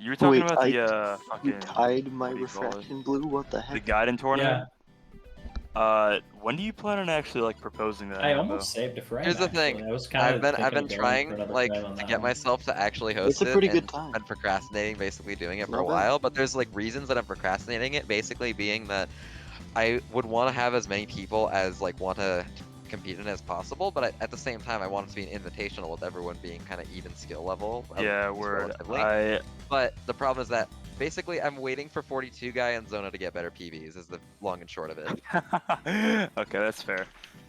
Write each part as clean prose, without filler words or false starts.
You were talking Wait, about the You fucking tied my what do you call it? refraction blue? What the the heck? Gaiden tournament. Yeah. When do you plan on actually like proposing that? I Hambo? almost saved a frame. Here's the actually. thing. I was kind of I've been trying like on to that get one. myself to actually host It's a pretty it good and time. been procrastinating basically doing it for Not a bad. while, but there's like reasons that I'm procrastinating it, basically being that I would want to have as many people as like want to compete in as possible, but at the same time I want it to be an invitational with everyone being kind of even skill level. Yeah, at least word. relatively. But the problem is that basically I'm waiting for 42 guy and Zona to get better PBs is the long and short of it. Okay, that's fair.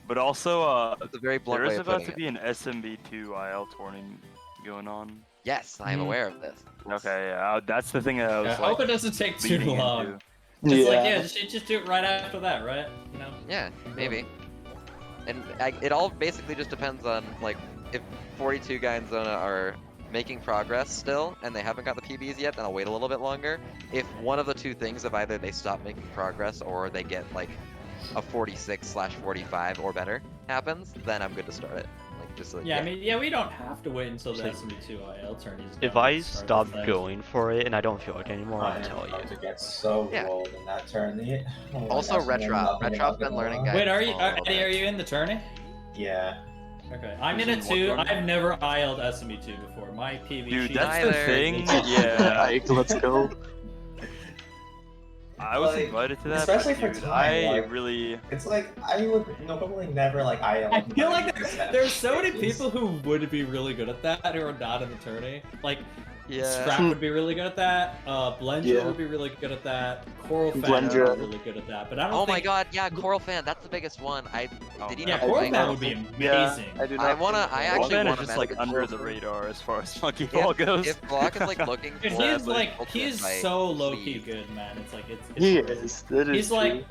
But also, It's a very blunt there way is of about putting to it. be an SMB2 IL tournament going on. Yes, I am aware of this. Okay, yeah, that's the thing that I was I like. hope it doesn't take too leading long. into. It's like, yeah, just do it right after that, right? You know? Yeah, maybe. And it all basically just depends on, like, if 42 guy and Zona are making progress still, and they haven't got the PBs yet, then I'll wait a little bit longer. If one of the two things, if either they stop making progress or they get, like, a 46/45 or better happens, then I'm good to start it. Like, just like, Yeah, I mean, yeah, we don't have to wait until the SMB2 IL turn is done. If I to start stop the thing. going for it and I don't feel like it anymore, I I'll tell you. to get so Yeah. rolled in that tourney. Oh my Also, gosh, I know Retrop. nothing Retrop's about been the learning law. Gaiden. Wait, are you, a little Eddie, bit. are you in the tourney? Yeah. Okay, I'm in Who's it in too. what tourney? I've never IL'd SMB2 before. My PV Dude, sheet that's is- the thing. Yeah, Ike, let's go. I was Like, invited to that, especially but for dude, time, I like- really. It's like I would normally never like I feel like there's so many stages. people who would be really good at that who are not in the tourney. Like, Yeah. Scrap would be really good at that. Blendra Yeah. would be really good at that. Coral Fan Blendra. would be really good at that. But I don't Oh think... my god, yeah, Coral Fan, that's the biggest one. Oh, did he Yeah, not Coral play Fan now? would be Yeah, amazing. I do not. I wanna- think- I Coral actually Fan want is a just like message under for- the radar as far as monkey ball goes. If Block is like looking Dude, for he's like, like, ultimate he's fight, so low-key please. good, man. It's like, it's He crazy. is. That is He's true. like,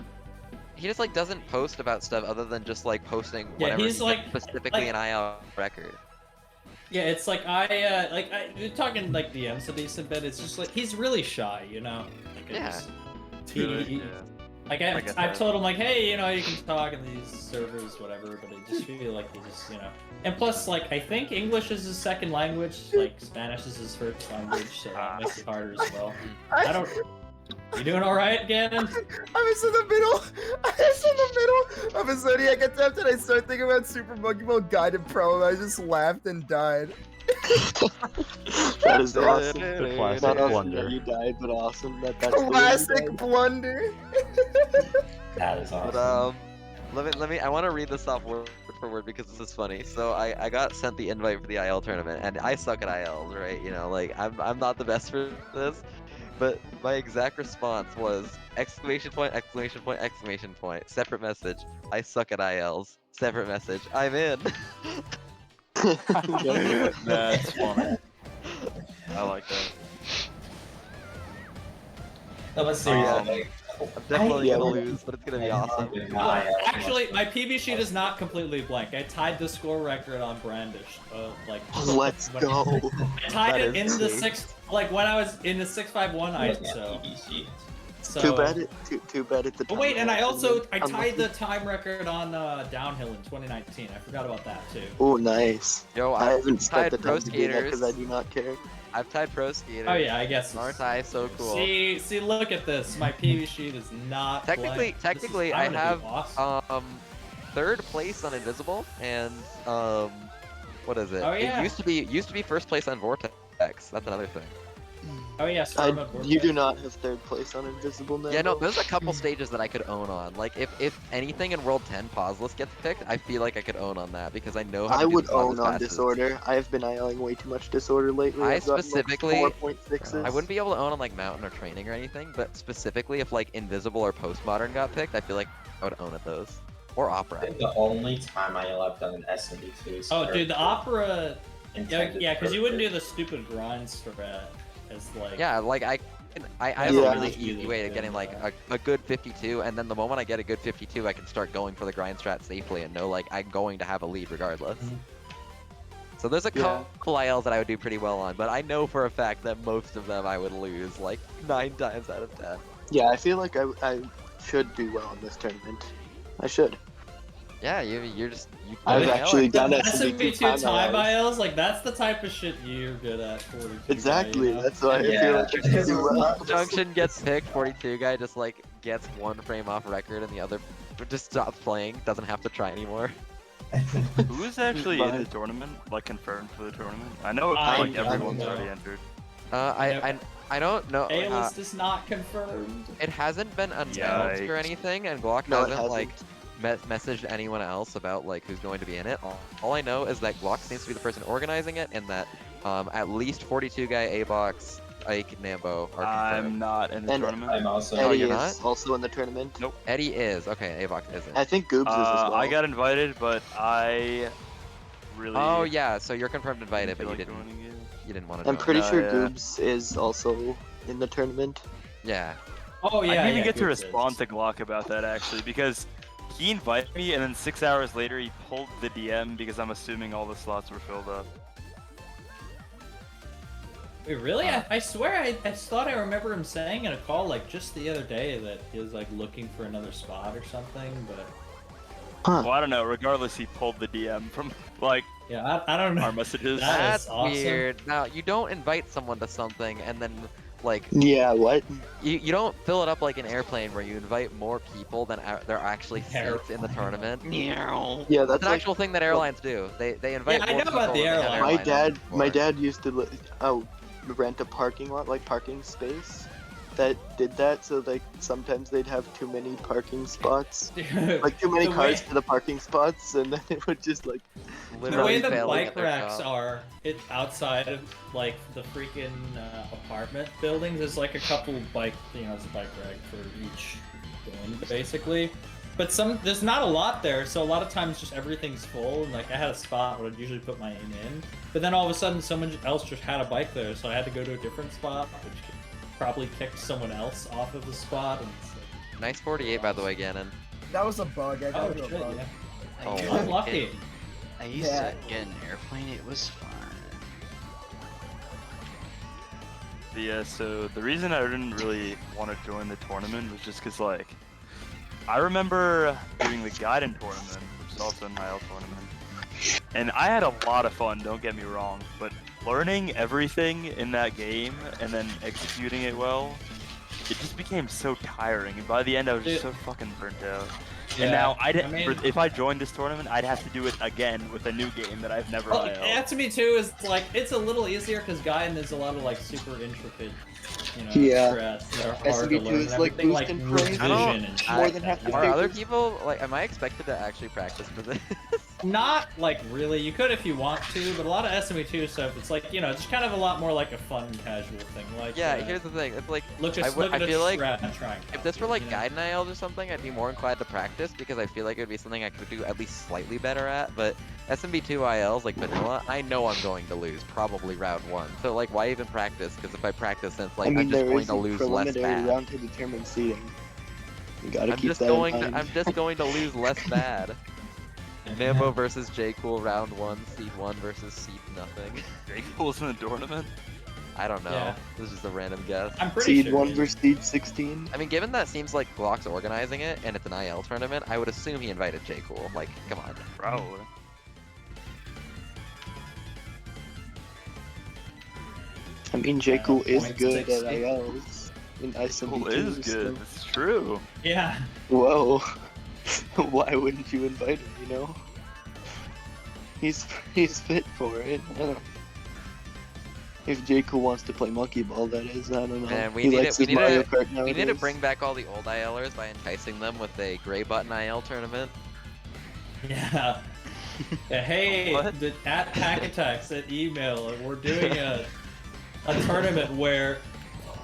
He just like doesn't post about stuff other than just like posting Yeah, whatever he's he like- gets specifically like- an IL record. yeah, it's like, you're talking like DMs a decent bit. It's just like, he's really shy, you know? Like, Yeah. it's- Really, he- yeah. Like, I get I've that. told him, like, hey, you know, you can talk in these servers, whatever, but I just feel like he just, you know. And plus, like, I think English is his second language, like, Spanish is his first language, so that makes it harder as well. I don't... You doing alright, Ganon? I was in the middle. I was in the middle of a Zodiac attempt, and I started thinking about Super Monkey Ball Gaiden Pro, and I just laughed and died. That is awesome. The classic Not awesome blunder. that you died, but awesome that that's the way you Classic died. blunder. That is awesome. But let me. I want to read this off word for word because this is funny. So I got sent the invite for the IL tournament, and I suck at ILs, right? You know, like I'm not the best for this. But my exact response was exclamation point, exclamation point, exclamation point. Separate message. I suck at ILs. Separate message. I'm in. That's funny. I like that. No, but seriously, Um, like, I'm definitely Yeah, gonna well, lose, but it's gonna be awesome. Actually, my PB sheet is not completely blank. I tied the score record on Brandish. Like, Let's when- go. I tied That it in is the sweet. 6, like when I was in the 651 ISO. So. Too bad too bad at the Oh time. wait, and I also I tied Unlucky. the time record on Downhill in 2019. I forgot about that too. Oh, nice. Yo, I haven't tied spent the pro time to do that because I skaters. do not care. I've tied pro skaters. Oh yeah, I guess. Aren't I so cool? See, look at this. My PB sheet is not. Technically, blank. This is- technically, I'm I gonna have be awesome. third place on Invisible, and what is it? Oh, yeah. It used to be first place on Vortex. That's another thing. Oh yeah, sorry about You Vortex. do not have third place on Invisible now. Yeah, no, there's a couple stages that I could own on. Like, if anything in World 10 pauseless gets picked, I feel like I could own on that because I know how to I do would the pauseless own on passes. Disorder. I have been ILing way too much Disorder lately. I I've gotten, specifically- like 4.6s. I wouldn't be able to own on like Mountain or Training or anything, but specifically if like Invisible or Postmodern got picked, I feel like I would own at those. Or I Opera. think the only time I left on an SMB2 is Oh dude, the opera. intended Yeah, because you wouldn't do purpose. the stupid grind strat as like. Yeah, like I have Yeah. a really easy way to getting like a good 52, and then the moment I get a good 52, I can start going for the grind strat safely and know like I'm going to have a lead regardless. So there's a Yeah. couple ILs that I would do pretty well on, but I know for a fact that most of them I would lose like 9 times out of 10. Yeah, I feel like I should do well in this tournament. I should. Yeah, you're just you. I've nail actually it. done SMB2 SMB2 time ILs. ILs, like that's the type of shit you're good at. 42 Exactly, guy, you know? that's why I Yeah. feel like I should do well. Junction gets picked. 42 guy just like gets one frame off record, and the other just stops playing. Doesn't have to try anymore. Who is actually in the tournament? Like confirmed for the tournament? I know like don't everyone's know. already entered. I don't know. A-list is not confirmed. It hasn't been announced or Yikes. anything, and Glock No, it hasn't like hasn't. messaged anyone else about like who's going to be in it. All I know is that Glock seems to be the person organizing it, and that at least 42 guy, A-Box, Ike, Nambo are I'm confirmed. not in the And tournament. I'm also. Oh, Eddie you're is not? also in the tournament. Nope. Eddie is okay. A-Box isn't. I think Goobs is as well. I got invited, but I really. Oh yeah, so you're confirmed invited, didn't but feel you like didn't. joining it. You didn't want to. I'm pretty No, sure yeah. Goobs is also in the tournament. Yeah. Oh yeah, I didn't even yeah, get to Goobs is. respond to Glock about that actually because he invited me and then 6 hours later he pulled the DM because I'm assuming all the slots were filled up. Wait, really? I swear I thought I remember him saying in a call like just the other day that he was like looking for another spot or something, but Huh. Well, I don't know. Regardless, he pulled the DM from like yeah, I don't know. our messages. That That's is awesome. weird. Now you don't invite someone to something and then like Yeah, what? you don't fill it up like an airplane where you invite more people than there are actually seats in the tournament. Yeah, It's that's an like actual thing that airlines do. They invite Yeah, I more know about people the than they have airline. my airline dad. names My for. dad used to rent a parking lot, like parking space, that did that. So like sometimes they'd have too many parking spots, like too many The cars way- to the parking spots, and then it would just like. The Literally way the failing bike at their racks job. are, it outside of like the freaking apartment buildings. There's like a couple bike, it's a bike rack for each building basically. But there's not a lot there, so a lot of times just everything's full. And like I had a spot where I'd usually put my name in, but then all of a sudden someone else just had a bike there, so I had to go to a different spot, which probably kicked someone else off of the spot. And it's like, Nice 48 by the way, Gannon. That was a bug. I oh got a shit, bug. yeah. Oh, Unlucky. I used Yeah. to get an airplane, it was fun. Yeah, so the reason I didn't really want to join the tournament was just because, like, I remember doing the Gaiden tournament, which is also an IL tournament, and I had a lot of fun, don't get me wrong, but learning everything in that game and then executing it well, it just became so tiring, and by the end I was just so fucking burnt out. And now if I joined this tournament, I'd have to do it again with a new game that I've never Well, IL'd. that to me too is like it's a little easier because Gaiden is a lot of like super intricate, Yeah. strats that are hard to SMB2 learn. is and like everything, boosting with frames. vision and shit More like than that, half you the know? Are other papers. people like? Am I expected to actually practice for this? Not like really. You could if you want to, but a lot of SME2 stuff, it's like it's kind of a lot more like a fun, casual thing. Like Yeah, here's the thing. It's like look I at a feel like strat and try and if this were copy like it, Gaiden ILs or something, I'd be more inclined to practice because I feel like it would be something I could do at least slightly better at. But SMB2 ILs like vanilla, I know I'm going to lose probably round one. So like, why even practice? Because if I practice, then it's like I mean, I'm just there going is to a lose less preliminary bad. round to determine seeding. You gotta I'm keep just that going in to mind. I'm just going to lose less bad. Nambo versus J Cool round one, seed 1 versus seed nothing. Jake Cool's in the tournament? I don't know. Yeah. This is just a random guess. I'm pretty Seed sure. 1 it is. versus Seed 16. I mean, given that seems like Glock's organizing it and it's an IL tournament, I would assume he invited J Cool. Like, come on. Probably. I mean, J. Cool is good at 0.60. ILs. In ISMB2, Cool is good. It's true. Yeah. Whoa. Why wouldn't you invite him, you know? He's fit for it. I don't know. If J. Cool wants to play monkey ball, that is, I don't know. Man, we he need likes it- his we need Mario to- Kart We need to nowadays. bring back all the old ILers by enticing them with a gray button IL tournament. Yeah. Yeah, hey, What? at Pack Attacks at email, we're doing a tournament where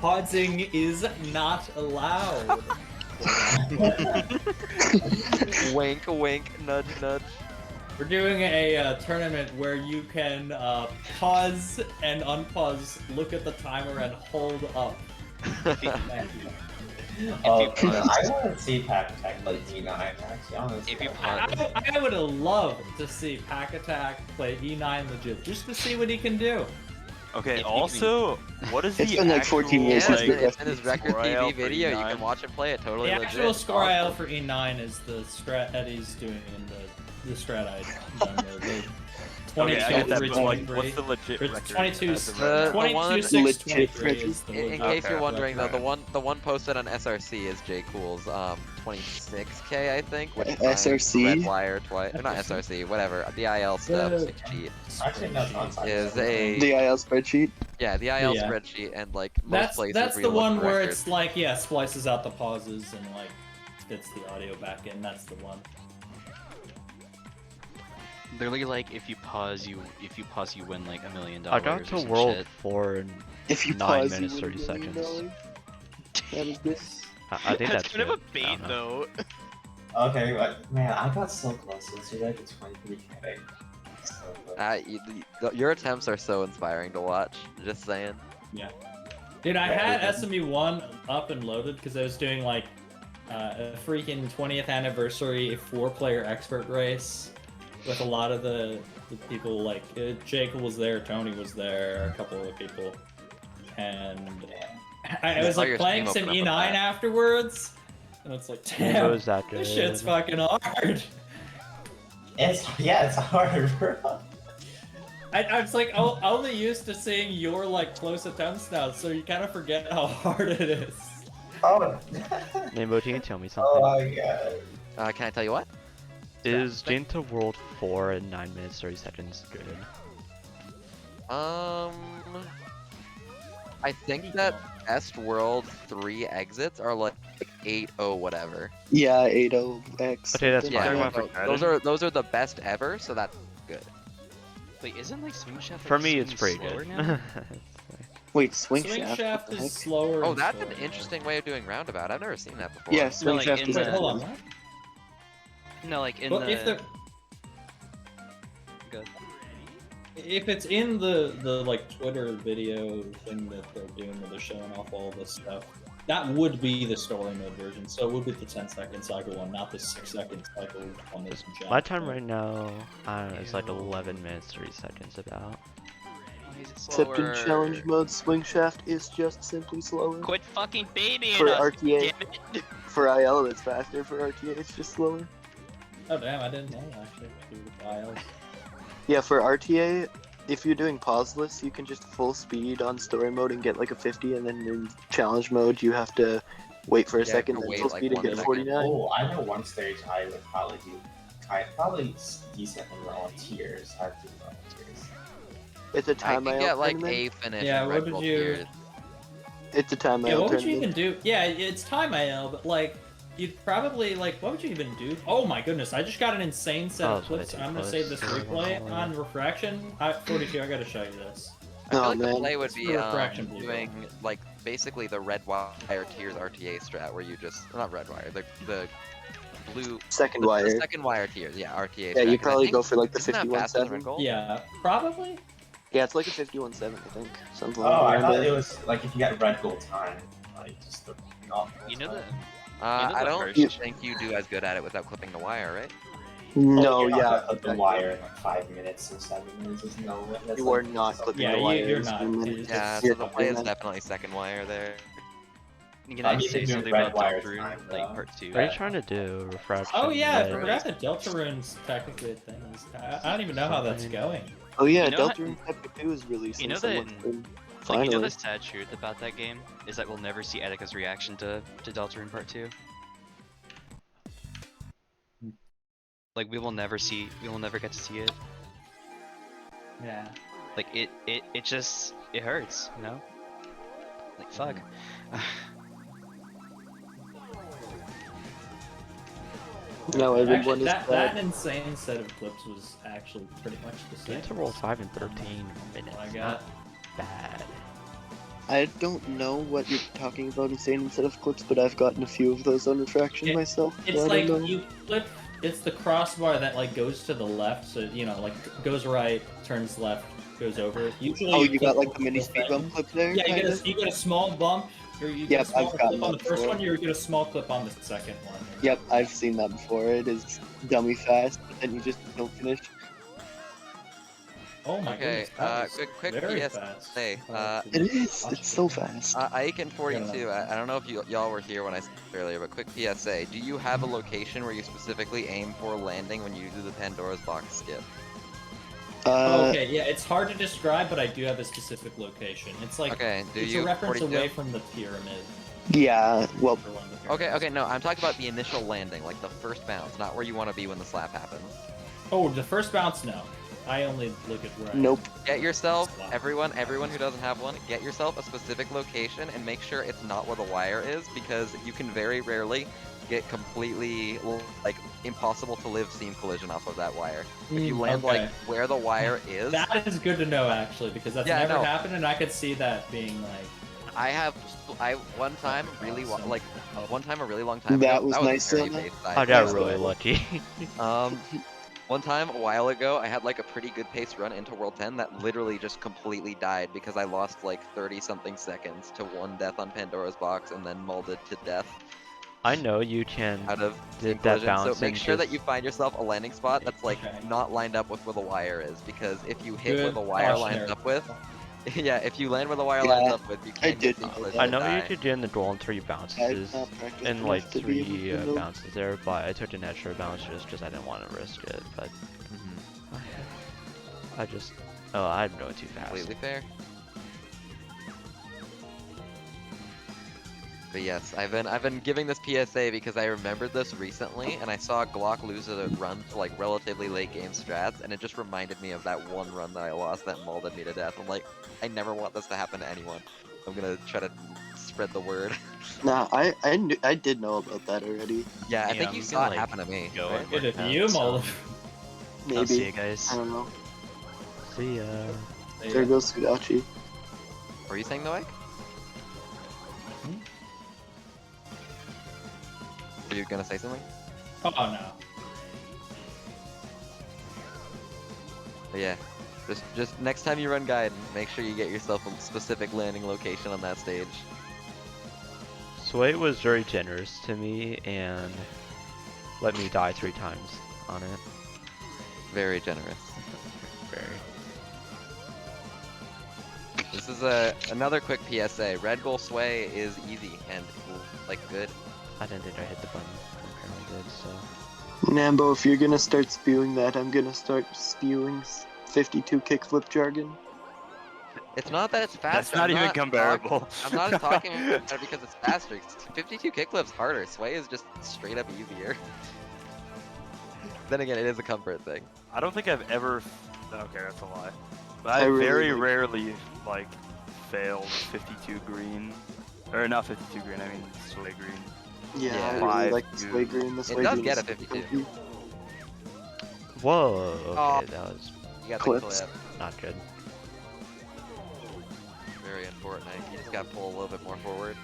podsing is not allowed. Wink, wink, nudge, nudge. We're doing a tournament where you can pause and unpause, look at the timer, and hold up. Thank you. I want to see Pack Attack play D9 actually. Honestly. If you I would have loved to see Pack Attack play E9 legit, just to see what he can do. Okay. If Also, what is It's the been like actual, 14 years Yeah, since like, we it's in his record score IL TV for video. You E9? can watch him play it. Totally The legit. actual score IL Awesome. for E9 is the strat Eddie's doing in the strat I downloaded. The Okay, I get that, 22, but like, 23. what's the legit It's record? 22, as of right now? 22, 6, Legit 23 record. is the In legit case you're Okay. wondering, though, record. the one posted on SRC is J Cool's 26K, I think, which SRC? Red Wire twice, or not SRC, whatever. The IL stuff The- sheet Actually, no, it's not side. is The IL spreadsheet. yeah, the IL Yeah. spreadsheet, and like most places That's where the you look one for where records. it's like, yeah, splices out the pauses and like fits the audio back in. That's the one. Literally, like, if you pause, you win like $1 million. I got or to some World shit. 4 in If you 9 pause, minutes, you 30 win $1 million. seconds. That is good. I think that's kind of a good. I bait don't know. though. Okay, but man, I got so close yesterday to 23K. So close. Your attempts are so inspiring to watch. Just saying. Dude, I Yeah, had SMB1 up and loaded because I was doing like a freaking 20th anniversary 4-player expert race with a lot of the people like Jacob was there, Tony was there, a couple of people, and I was saw like your playing stream some open E9 up with that. afterwards, and it's like, It damn, was that good. this shit's fucking hard. It's hard, bro. I was like only used to seeing your like close attempts now, so you kind of forget how hard it is. Oh, Rainbow, can you tell me oh something? my god. Can I tell you what? Is Jane to World 4 in 9 minutes 30 seconds good? I think that best World 3 exits are like 8-0 whatever. Yeah, 80X. Okay, that's Yeah, fine. Talking about for those are the best ever, so that's good. Wait, isn't like Swing Shaft? For like, me, it's swinging pretty slower good. now? Wait, swing Swing shaft? shaft What the is heck? slower. Oh, and that's an slower. interesting way of doing roundabout. I've never seen that before. Yeah, swing like, shaft in is the- Wait, hold on. What? No, like in Well, the. if the Good. if it's in the like Twitter video thing that they're doing where they're showing off all this stuff, that would be the story mode version. So it would be the 10-second cycle one, not the 6-second cycle on this jump. My time right now, I don't know, it's like 11 minutes 30 seconds about. Why is it Except in slower? challenge mode, swing shaft is just simply slower. Quit fucking babying For us, RTA. damn it. For IL, it's faster. For RTA, it's just slower. Oh damn, I didn't know actually. With ILs. Yeah, for RTA, if you're doing pauseless, you can just full speed on story mode and get like a 50, and then in challenge mode, you have to wait for a Yeah, second, you have to then wait, full like, speed and 1 get a second. 49. Oh, I know one stage I would probably do. Probably decent when we're on tiers. I have to do on tiers. It's a I time can IL get like tournament. a finish Yeah, in what Red did Bull you- tiers. It's a time Yeah, IL what would you tournament. even do? Yeah, it's time IL, but like, you'd probably like, what would you even do? Oh my goodness, I just got an insane set Oh, of clips, and I'm gonna close. save this replay on refraction. 42, I gotta show you this. I feel Oh, like the man. play would It's be the refraction blue doing like basically the red wire tiers RTA strat where you just not red wire the blue Second the wire. second wire tiers, yeah, RTA. Yeah, strat, you 'cause I probably think- go for like the isn't that faster than 51.7. Red Bull? Yeah, probably. Yeah, it's like a 51.7, I think. Something Oh, I like thought that. it was like if you get red gold time, like just the not. You know the. I the don't first- think you do as good at it without clipping the wire, right? No, you're not yeah. gonna clip the wire in like 5 minutes or 7 minutes. There's no way. That's You are like- not clipping Yeah, the you- wires. you're not. man. It's- Yeah, You're so the not play doing is that. definitely second wire there. Can I I'm say even something doing about red wire Deltarune, time, like though. part 2? What are you trying to do? Refraction? Oh yeah, I red? forgot that Deltarune's technically a thing. I don't even know how that's going. Oh yeah, You know Deltarune Chapter 2 is releasing. you know so that- much soon. Like, you know Finally. the sad truth about that game is that we'll never see Etika's reaction to Deltarune Part 2. Like we will never get to see it. Yeah. Like it just it hurts, you know? Like fuck. No, everyone Actually, is that bad. insane set of clips was actually pretty much the same. Jane to World 5 in 13 minutes. I Not got. bad. I don't know what you're talking about insane instead of clips, but I've gotten a few of those on refraction myself. so It's I like don't know. you flip. It's the crossbar that like goes to the left, so you know, like goes right, turns left, goes over. Usually. Oh, you got clip like the mini both speed bump ends. clip there? Yeah, you kinda? get a small bump, or you get Yep, a small I've gotten clip on the that first before. one. You get a small clip on the second one. Yep, I've seen that before. It is dummy fast, but then you just don't finish. Oh my Okay, goodness. That was quick very PSA. fast. Hey, It is. It's so fast. Ike and 42, Yeah. I don't know if y'all were here when I said it earlier, but quick PSA. Do you have a location where you specifically aim for landing when you do the Pandora's box skip? Okay, yeah, it's hard to describe, but I do have a specific location. It's like Okay, do it's you, a reference 42? away from the pyramid. Yeah, well, for one of the Okay, pyramids. okay, no, I'm talking about the initial landing, like the first bounce, not where you want to be when the slap happens. Oh, the first bounce, no. I only look at where. Nope. Get yourself, Slap. everyone who doesn't have one, get yourself a specific location and make sure it's not where the wire is, because you can very rarely get completely, like, impossible to live seam collision off of that wire. If you land, okay. like, where the wire is, That is good to know, actually, because that's Yeah, never no. happened, and I could see that being like. one time a really long time That ago, was that nice, was a very Sona. base I side got race, really but, lucky. one time a while ago, I had like a pretty good pace run into World 10 that literally just completely died because I lost like 30 something seconds to one death on Pandora's box and then molded to death I know you can out of did seam that collision. bounce So make and sure that just- you find yourself a landing spot that's like Okay. not lined up with where the wire is, because if you hit where Good the wire lines cautionary. up with, yeah, if you land where the wire Yeah, lines up with, you I can get did seam know collision I and know you die. could do in the duel in 3 bounces I've not practiced and enough like to be able 3 to know. bounces there, but I took an extra bounce just because I didn't want to risk it. But I just I'm going too fast. Completely fair. But yes, I've been giving this PSA because I remembered this recently, and I saw Glock lose a run to like relatively late game strats, and it just reminded me of that one run that I lost that molded me to death. I'm like, I never want this to happen to anyone. I'm gonna try to spread the word. Nah, I did know about that already. Yeah, I Yeah, think I'm you gonna, saw it like, happen to me. go right? and Good work if out, you, so Mulder. I'll see you Maybe. guys. I don't know. See ya. There goes Sudachi. What were you saying, though, Ike? Were you gonna say something? Oh no. But yeah, just next time you run Gaiden, make sure you get yourself a specific landing location on that stage. Sway was very generous to me and let me die 3 times on it. Very generous. Very. This is another quick PSA. Red Bull Sway is easy and like good. I didn't think I hit the button. I apparently did, so. Nambo, if you're gonna start spewing that, I'm gonna start spewing 52 kickflip jargon. It's not that it's faster. That's not even comparable. I'm not talking about it because it's faster. 52 kickflips harder. Sway is just straight up easier. Then again, it is a comfort thing. I don't think I've ever. Okay, that's a lie. But I I really very like- rarely like failed 52 green, or not 52 green. I mean sway green. Yeah, Yeah. I really Five, like the sway green. The sway does green get is a 52. comfy. Whoa, Oh. okay, that was You got Clips. the clip. not good. Very unfortunate. You just gotta pull a little bit more forward.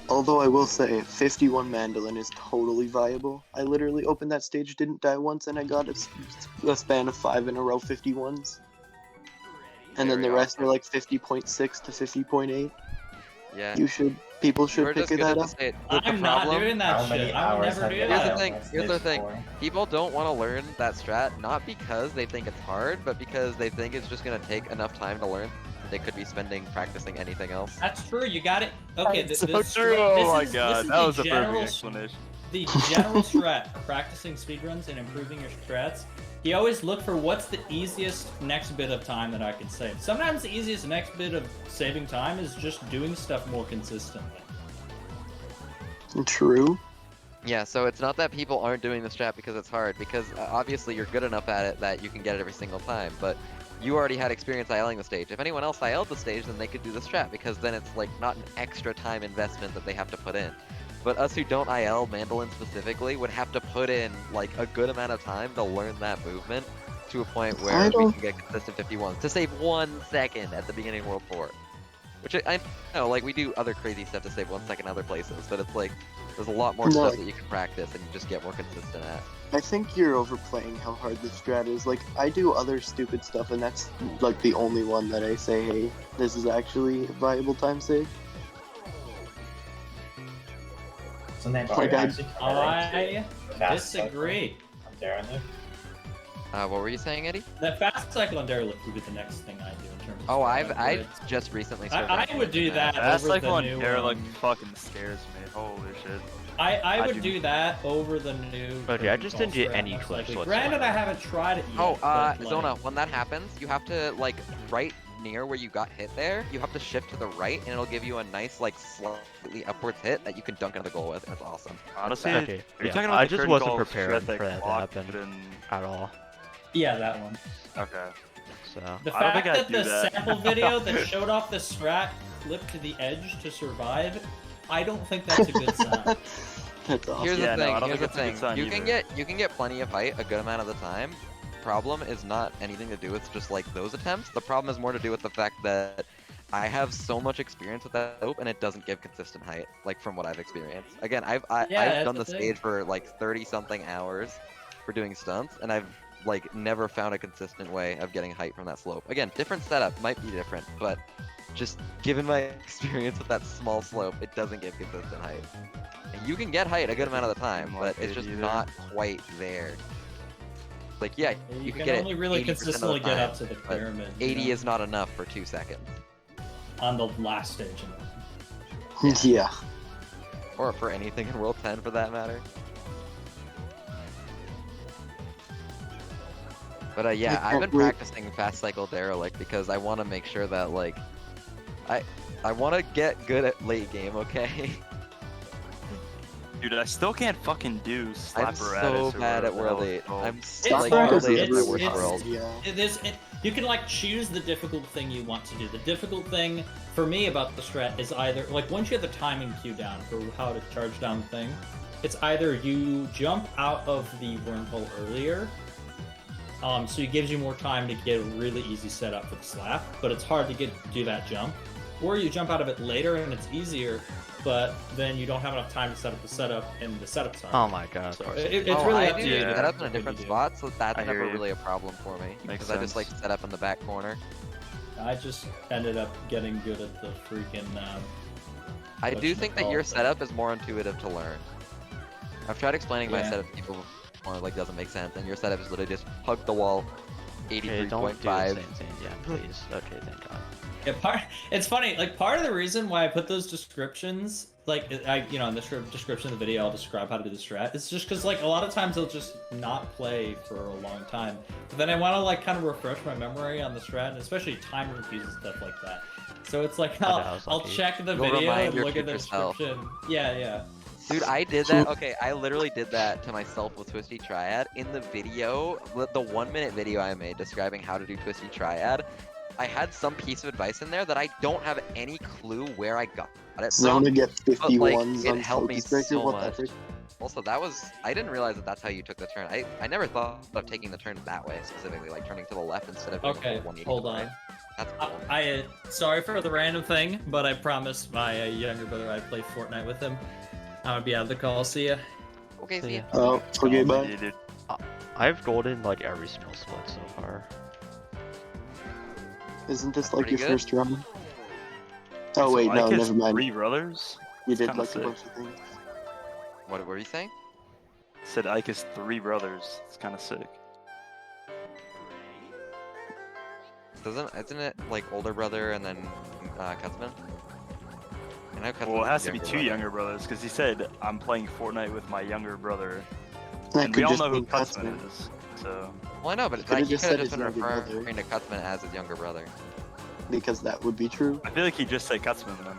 Although I will say, 51 mandolin is totally viable. I literally opened that stage, didn't die once, and I got a span of 5 in a row 51s. And then Very the rest awesome. are like 50.6 to 50.8. Yeah. People You should were pick just that good at up. the state. I'm not doing that How many shit. I would hours never have do you Here's the that. thing, played on here's the stage thing. for? People don't want to learn that strat, not because they think it's hard, but because they think it's just gonna take enough time to learn. They could be spending practicing anything else. That's true. You got it. Okay, That's this so this true. this Oh my is, god, this is that the was a general perfect explanation. the general strat for practicing speedruns and improving your strats. You always look for what's the easiest next bit of time that I can save. Sometimes the easiest next bit of saving time is just doing stuff more consistently. True. Yeah, so it's not that people aren't doing the strat because it's hard, because obviously you're good enough at it that you can get it every single time, but you already had experience ILing the stage. If anyone else IL'd the stage, then they could do the strat, because then it's like not an extra time investment that they have to put in. But us who don't IL Mandolin specifically would have to put in like a good amount of time to learn that movement to a point where we don't- can get consistent 51s to save 1 second at the beginning of World 4. Which I know, like we do other crazy stuff to save 1 second other places, but it's like there's a lot more No. stuff that you can practice and you just get more consistent at. I think you're overplaying how hard this strat is. Like, I do other stupid stuff, and that's like the only one that I say, hey, this is actually a viable time save. So then, Like, I- I disagree. I'm daring it. What were you saying, Eddie? That fast cycle on Derelict would be the next thing I do in terms of. Oh, I've I've just recently started. I would do that Fast over cycle the on new. Derelict fucking scares me. Holy shit. I would do- do that over the new. Okay, I just didn't do Strat, any most clips likely. whatsoever. Granted, I haven't tried it yet. Oh, but, like, Zona, when that happens, you have to, like, right near where you got hit there, you have to shift to the right, and it'll give you a nice, like, slightly upwards hit that you can dunk into the goal with, and it's awesome. Honestly, Okay, are you yeah, talking about I the just curtain wasn't call prepared strat for that to clocked happen and- at all. Yeah, that one. Okay. So The I don't fact think I'd that do the that. sample video that showed off the strat clip to the edge to survive, I don't think that's a good sign. That's awesome. Here's Yeah, the no, thing, I don't here's think the that's a good thing. sign You can get plenty of height a good amount of the time. Problem is not anything to do with just like those attempts. The problem is more to do with the fact that I have so much experience with that scope and it doesn't give consistent height, like from what I've experienced. Again, I've that's done the the thing. stage for like 30 something hours for doing stunts, and I've like never found a consistent way of getting height from that slope. Again, different setup might be different, but just given my experience with that small slope, it doesn't give consistent height. And you can get height a good amount of the time, Don't but like it's it just either. not quite there. Like, yeah, You can can get only it really 80% of the consistently get time, up to the but pyramid. you 80 know, is not enough for 2 seconds. on the last stage. Yeah. Or for anything in World 10 for that matter. But yeah, I've been practicing fast cycle derelict because I want to make sure that like I want to get good at late game, okay? Dude, I still can't fucking do slap I'm so apparatus or bad at whatever World the 8. hell I'm it's so, called. like Apparatus World 8 is my it's- worst it's- world. Yeah. You can like choose the difficult thing you want to do. The difficult thing for me about the strat is either like once you have the timing cue down for how to charge down the thing, it's either you jump out of the wormhole earlier, so it gives you more time to get a really easy setup for the slap, but it's hard to do that jump, or you jump out of it later and it's easier, but then you don't have enough time to set up the setup and the setup's hard. oh my god, of So course. it's Oh, really I up to do you. yeah. set up in a what you different do. spot, so that's I hear never you. really a problem for me. Makes Because I just like sense. set up in the back corner. I just ended up getting good at the freaking. I do think that your whatchamacallit. setup is more intuitive to learn. I've tried explaining my Yeah. setup to people before, like doesn't make sense, and your setup is literally just hug the wall, Okay, don't do 83.5. insane, yeah, please. Okay, thank god. Yeah, it's funny. Like part of the reason why I put those descriptions, like in the description of the video, I'll describe how to do the strat. It's just because like a lot of times I'll just not play for a long time, but then I want to like kind of refresh my memory on the strat, and especially timer cues and stuff like that. So it's like I know, I'll it's I'll lucky. check the You'll video remind and your look at the future self. description. Yeah. Dude, I did that. Okay, I literally did that to myself with Twisty Triad. In the video, the 1 minute video I made describing how to do Twisty Triad, I had some piece of advice in there that I don't have any clue where I got it So I'm from. gonna get But, like, 51s it on helped me Focus Breaker. so What the much. frick? Also, I didn't realize that that's how you took the turn. I never thought of taking the turn that way specifically, like turning to the left instead of doing a Okay, full 180 hold to the on. right. That's cool. I sorry for the random thing, but I promised my younger brother I'd play Fortnite with him. I'm gonna be out of the call. See ya. Okay, So, see ya. yeah. Oh, okay, bye. Yeah, dude. I've golden like every spell split so far. Isn't this That's like pretty your good. first run? Oh So wait, no, Ike has never mind. 3 brothers? You It's did kinda like sick. a bunch of things. What were you saying? Said Ike has 3 brothers. It's kind of sick. Isn't it like older brother and then Kutzman? I know Kutzman's Well, it has to the be 2 brother. younger brothers, because he said, I'm playing Fortnite with my younger brother. That And could we all just know who be Kutzman is, so... Well, I know, but You it's could've like, you just could have said just been his younger brother. referring to Kutzman as his younger brother. because that would be true. I feel like he just said Kutzman then.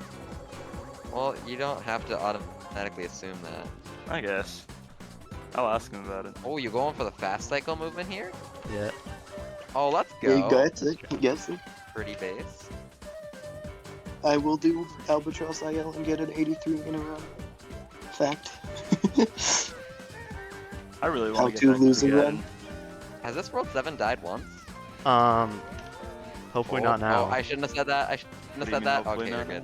Well, you don't have to automatically assume that. I guess. I'll ask him about it. Oh, you going for the fast cycle movement here? Yeah. Oh, let's Yeah, go. he gets it. He gets it. Pretty base. I will do Albatross IL and get an 83 in a row. Fact. I really How want to to get back lose to a Gaiden. run. Has this World 7 died once? Hopefully Oh, not now. Oh, I shouldn't have said that. I shouldn't have What do you said mean, that. hopefully Okay, you're not good.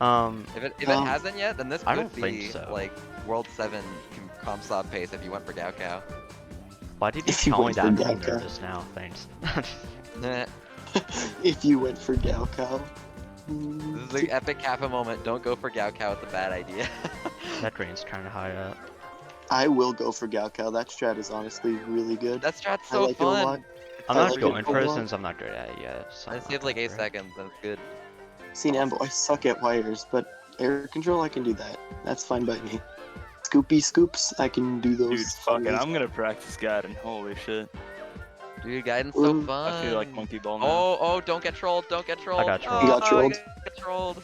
now? If it Um, hasn't yet, then this I could don't be think so. like World 7 Comsob pace if you went for Gao Kao. Why did you If you tell me went that? I'm for getting Gao Kao. nervous now. Thanks. Nah, if you went for Gao Kao. this is the epic Kappa moment. Don't go for Gao Kao. It's a bad idea. That drain's kind of high up. I will go for Galcal. That strat is honestly really good. That strat's I so like it a lot. fun. I'm I not like it going a for it lot. since I'm not good at it yet. So I I'm not saved like going 8 for it. seconds. That's good. See, Nambo, I suck at wires, but air control, I can do that. That's fine by me. Scoopy scoops, I can do those. Dude, fuck it. I'm gonna practice Gaiden. Holy shit. Dude, Gaiden's so Ooh. fun. I feel like monkey ball now. Oh, don't get trolled. Don't get trolled. got trolled. You got Oh, trolled. I got trolled.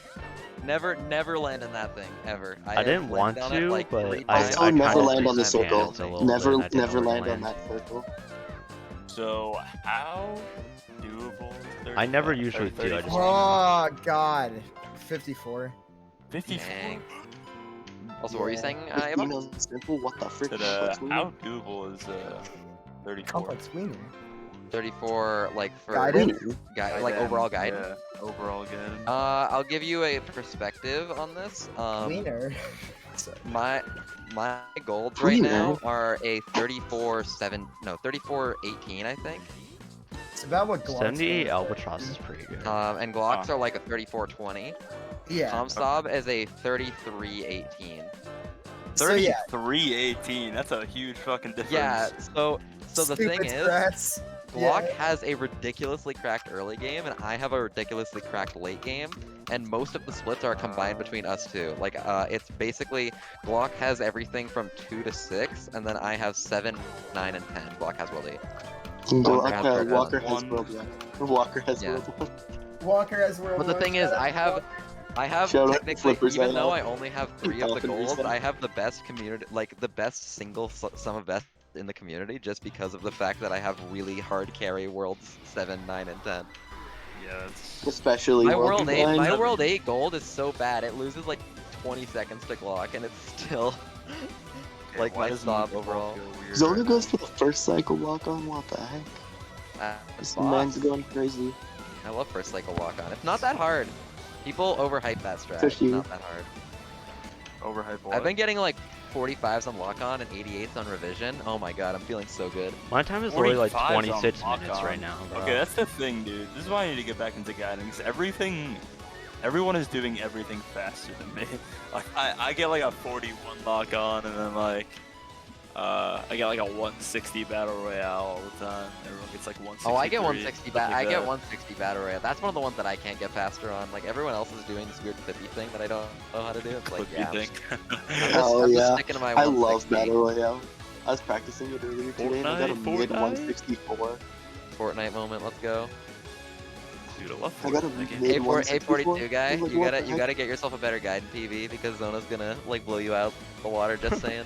Never land in that thing ever. I have didn't want landed on it, to, like, but 3 I times. Also, never kinda land on the just circle. panicked a little Never, bit and I didn't never know where land to on that circle. So, how doable is I never 35? usually Or do, I just- 34? Oh god. 54. 54. Dang. Also, what were you Yeah. saying, 15 Ava? on circle, what the frick? Said, What's with how me? doable is 34? Complex wiener. 34, like, for Guided? like overall Gaiden. Yeah, overall Gaiden. I'll give you a perspective on this. Wiener. Sorry. My golds right Wiener? now are a 34-18, I think. It's about what Glock's 78 at. Albatross is pretty good. And Glocks are like a 34-20. Yeah. Comstob is a 33-18. So yeah. 33-18. That's a huge fucking difference. Yeah. So the thing Stupid is, strats. Glock Yeah. has a ridiculously cracked early game, and I have a ridiculously cracked late game. And most of the splits are combined between us two. Like, it's basically Glock has everything from 2 to 6, and then I have 7, 9, and 10. Glock has World 8. Walker has has Walker World 1. Walker has Yeah. World 1. Walker has World But the War thing is, I have Shout out to technically, Flippers even right though now. I only have 3 of the Dolphin golds, reset. I have the best community, like the best single sum of best in the community, just because of the fact that I have really hard carry worlds 7, 9, and 10. Yeah, that's... Especially My World world 8, 9. my world 8 gold is so bad, it loses like 20 seconds to Glock, and it's still like why my doesn't stop the ball overall. feel weird Zona right goes now? for the first cycle walk on, what the heck? This Boss. man's going crazy. I love first cycle walk on. It's not that hard. People overhype that strat. For It's you. not that hard. Overhype I've been getting like 45s on lock on and 88s on revision. Oh my god, I'm feeling so good. My time is literally like 45's on 26 lock minutes on. right now, bro. Okay, that's the thing, dude. This is why I need to get back into Gaiden, because everyone is doing everything faster than me. Like, I get like a 41 lock on, and then like, I get like a 160 battle royale all the time. Everyone gets like 160. Oh, I get 160 I get 160 battle royale. That's one of the ones that I can't get faster on. Like everyone else is doing this weird clippy thing that I don't know how to do. It's like, yeah, I'm just Oh yeah, sticking to my I love 160. Battle Royale. I was practicing it earlier today and I got a Fortnite, mid Fortnite? 164. Fortnite moment. Let's go. Dude, I love I got a Fortnite. mid A42 guy, I'm like, you what gotta the you heck? gotta get yourself a better guide in PV because Zona's gonna like blow you out the water. Just saying.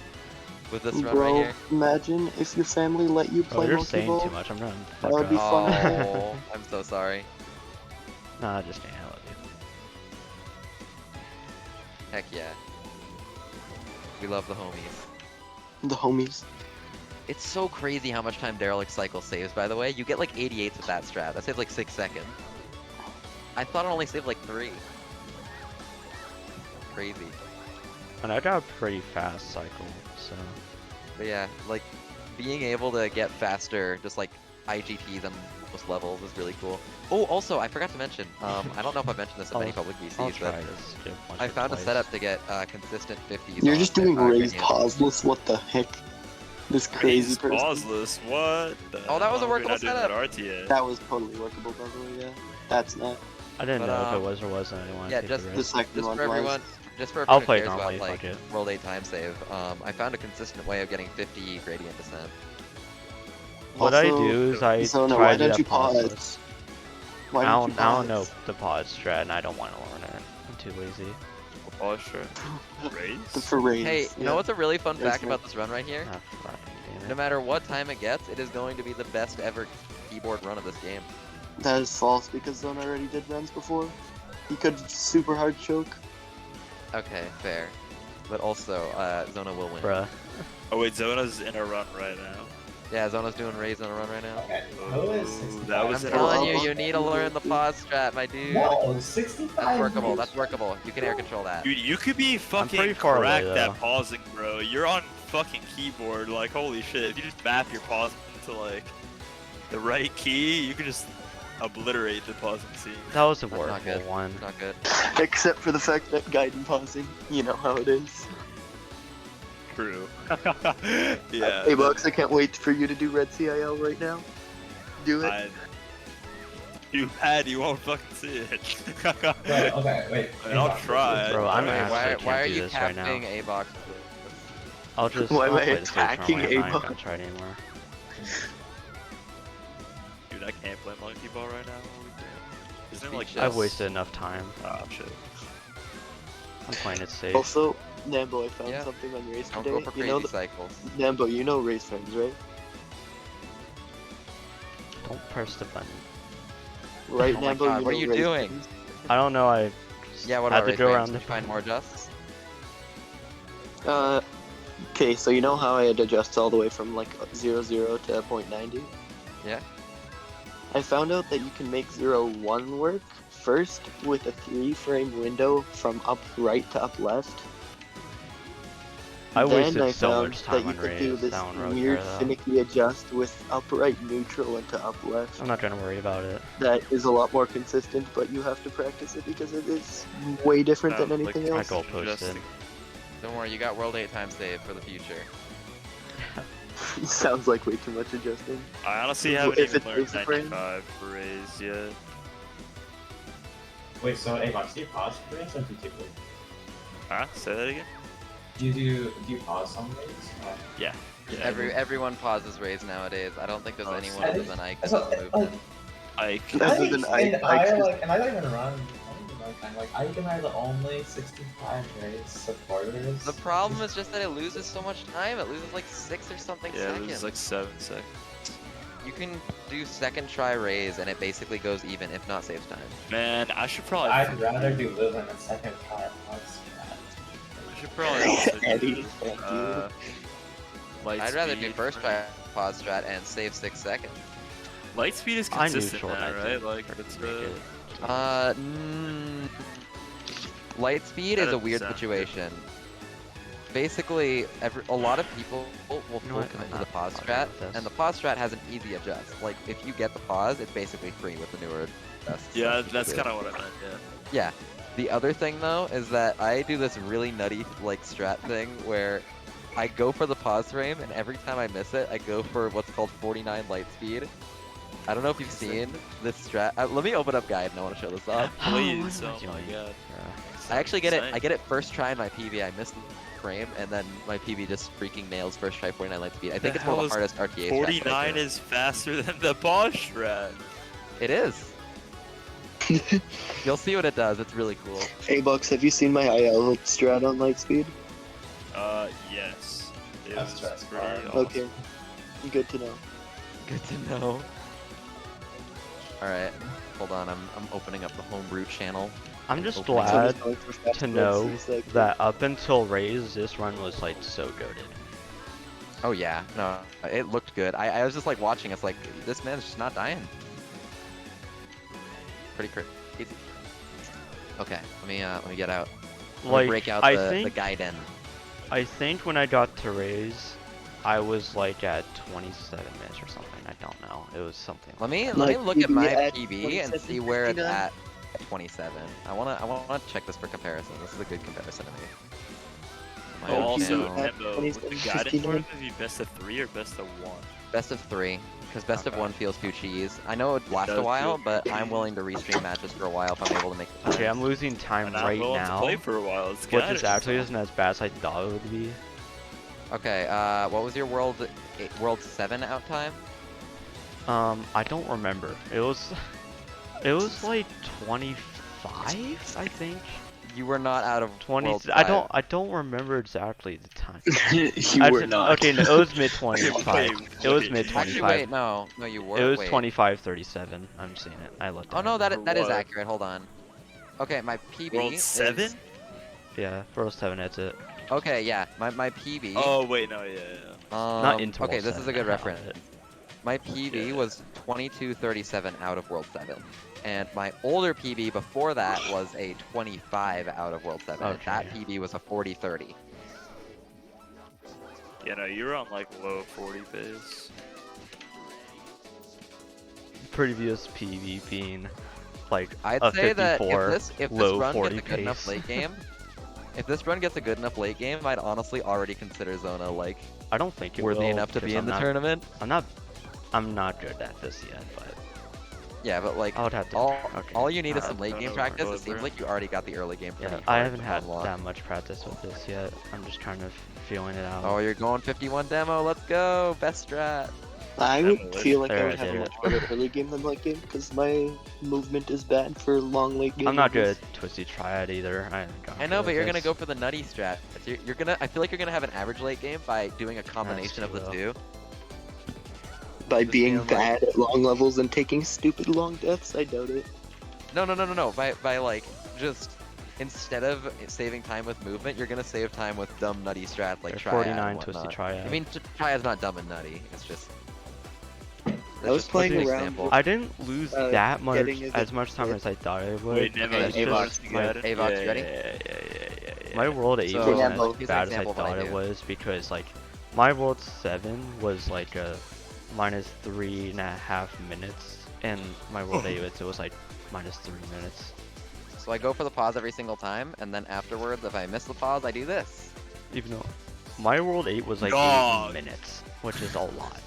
With this run Bro, right here. imagine if your family let you Oh, play you're Monkey saying Ball. too much. I'm running. That would be fun. Oh, I'm so sorry. Nah, just kidding. I love you. Heck yeah. We love the homies. The homies. It's so crazy how much time Derelict Cycle saves, by the way. You get like 88s with that strat. That saves like 6 seconds. I thought it only saved like 3. Crazy. And I got a pretty fast cycle, so. But yeah, like, being able to get faster, just like IGTs on most levels is really cool. Oh, also, I forgot to mention, I don't know if I've mentioned this in many public I'll VCs, try but this. Skip once I or found a twice. setup to get consistent 50s. You're on just doing Grenade. raised pauseless, what the heck? This crazy person. Pauseless, what? The Oh, that was a hell? We're workable not doing setup. that RTA. That was totally workable, by the way, yeah. That's not. I didn't But, know if it was or wasn't. I didn't want to yeah, take just- the The risk. second Just one for was. everyone, just for I'll everyone who play cares normally, about, like, fuck it. World 8 time save, I found a consistent way of getting 50 gradient descent. What I Also, do is I Zona, try why to do don't that you pause? pauseless. Why I don't you don't know pause? the pause strat, and I don't want to learn it. I'm too lazy. Oh, sure. Raise? For raise. Hey, you know what's a really fun Yes, fact man. about this run right here? Ah, fucking damn No it. matter what time it gets, it is going to be the best ever keyboard run of this game. That is false because Zona already did runs before. He could super hard choke. Okay, fair. But also, Zona will win. Bruh. Oh wait, Zona's in a run right now. Yeah, Zona's doing raise on a run right now. Okay. Who is Ooh, 65? that was I'm in a telling run. you, you need to learn the pause strat, my dude. No, 65. That's workable, is- that's workable. You can air control that. Dude, you could be fucking pretty far away, cracked though. at pausing, bro. You're on fucking keyboard, like holy shit. If you just map your pause to like the right key, you could just obliterate the pausing scene. That was a That's not workable good. one. Not good. Except for the fact that Gaiden pausing. You know how it is. true. Yeah. Hey, Bucks, I can't wait for you to do Red CIL right now. Do it. You had, you won't fucking see it. Wait, okay, wait. I mean, I'll try. Bro, I'm Wait, actually why are can't do you this right now. capturing A-Box? I'll just Why am I'll I play the stage attacking normally. I'm not even A-Box? gonna try it anymore. Dude, I can't play monkey ball right now. Holy crap. Isn't it like Yes. I've wasted enough time. Oh shit. I'm playing it safe. Also, Nambo, I found Yeah. something on Race Don't today. go for You crazy know, cycles. Nambo, you know Race Friends, right? Don't press the button. Right, Oh my Nambo, God, you what are know you Race doing? Friends? I don't know. I Yeah, what had about to race go frames? around Did the you find more adjusts? Okay, so you know how I had adjusts all the way from like 00 to 0.90? Yeah. I found out that you can make 01 work first with a 3-frame window from up right to up left. I Then wasted I so found much that time you on could do Raze. this That one really weird care though. finicky adjust with upright neutral and to up left. I'm not gonna worry about it. That is a lot more consistent, but you have to practice it because it is way different than Like, anything I else. goal posted. Don't worry, you got World 8 times save for the future. Sounds like way too much adjusting. I honestly Well, haven't if even it learned is a frame- 95 for Raze yet. Wait, so A-Box, do you pause for race or do you typically? Huh? Say that again? Do you pause on race? Yeah. Yeah. Everyone pauses Raze nowadays. I don't think there's Oh, anyone I other think- than Ike So, who moved. like, Ike. Other than I Ike just- like, and I don't even run. Like, Ike and I are the only 65 race supporters. The problem is just that it loses so much time. It loses like 6 or something Yeah, it seconds. was like 7 seconds. You can do second try Raze and it basically goes even, if not saves time. Man, I should probably. I'd rather do live in a second try pause. I should probably also Eddie, do. thank Light I'd rather do speed. first try pause strat and save 6 seconds. Light speed is I knew consistent short now, I right? did Like for it's to make it. Light speed is a weird 7%. situation. Basically, a lot of people will You know full what? commit I'm to the not pause bothering strat, with this. and the pause strat has an easy adjust. Like, if you get the pause, it's basically free with the newer adjusts. Yeah, that that's people kind do. of what I meant. Yeah. Yeah. The other thing, though, is that I do this really nutty, like, strat thing where I go for the pause frame, and every time I miss it, I go for what's called 49 light speed. I don't know if you've seen this strat. Let me open up Gaiden. I want to show this off. Please. what am I Oh my doing? god. Yeah. I actually get it. Insane. I get it first try in my PB. I missed the frame, and then my PB just freaking nails first try 49 light speed. I think The it's one of hell the is hardest RTA strats. 49 is faster than the pause strat. It is. You'll see what it does. It's really cool. Hey Bucks, have you seen my IL strat on Lightspeed? Yes. It That's was just pretty fine. awesome. Okay, good to know. Good to know. All right, hold on. I'm opening up the homebrew channel. I'm just Opening- glad Somebody's going for fast to breaks, know it's like- that up until Raze, this run was like so goated. Oh yeah, no, it looked good. I was just like watching. It's like this man's just not dying. Pretty crazy. Okay, let me get out. Let me Like break out I the think Gaiden. I think when I got to Raze, I was like at 27 minutes or something. I don't know. It was something. Let me Like, look at PB my at PB and 27, see where it's 59? at 27. I wanna check this for comparison. This is a good comparison to me. My Oh, also, channel. Tembo, with the 27, Gaiden 59. tournament, is you best of 3 or best of 1? Best of 3, because best of Okay. 1 feels too cheese. I know it would last a does while, feel but too I'm cheese. willing to restream matches for a while if I'm able to make the time. Okay, I'm losing time And I'm right willing to now, play for a while. It's which Gaiden, is actually so- isn't as bad as I thought it would be. Okay, what was your World 7 out time? I don't remember. It was like 25, I think. You were not out of 20. World I 5. don't remember exactly the time. you I were ju- not. Okay, no, it was mid 25. It was wait. mid Actually, 25. wait, no, you were. It was wait. 25-37. I'm seeing it. I looked. Oh at no, it. that is what? accurate. Hold on. Okay, my PB. World is- 7? Yeah, World 7. That's it. Okay, yeah, my PB. Oh, wait, no, yeah. Not into Okay, World this is a 7, good I reference. found it. My PB Yeah. was 22:37 out of World 7. And my older PB before that was a 25 out of World 7. And Okay. that PB was a 40-30. Yeah, no, you were on like low 40 base. Previous PV being like I'd a say that 54, if this low run 40 gets a good enough pace. late game, If this run gets a good enough late game, I'd honestly already consider Zona like I don't think it worthy will, enough to because be in I'm the not, tournament. I'm not good at this yet, but Yeah, but like I would have to. all Okay. all you need is I some late don't game know, practice. It whatever. seems like you already got the early game pretty Yeah, hard I haven't to had unlock. that much practice with this yet. I'm just kind of feeling it out. Oh, you're going 51 demo. Let's go. Best strat. I would feel like I There, would I have a did much it. better early game than late game because my movement is bad for long late game. I'm not good moves. at Twisty Triad either. I know, but you're gonna go for the nutty strat. You're gonna. I feel like you're gonna have an average late game by doing a combination of the true. two. By Just being being like- bad at long levels and taking stupid long deaths. I doubt it. No. By like just instead of saving time with movement, you're gonna save time with dumb nutty strats like There's Triad 49 and Twisty whatnot. Triad. I mean, Triad's not dumb and nutty. It's just. I was just playing an around example. with- I didn't lose that much, getting a as good much time hit. as I thought I would. Wait, Nemo, Okay, It's Avox, just, you like, got it? Avox, you ready? Yeah. My World 8 So, wasn't example- as here's an bad as I example of what I thought it do. was, because like my World 7 was like a minus 3.5 minutes, and my World 8 it was like minus 3 minutes. So I go for the pause every single time, and then afterwards, if I miss the pause, I do this. Even though my World 8 was like Dog. 8 minutes, which is a lot.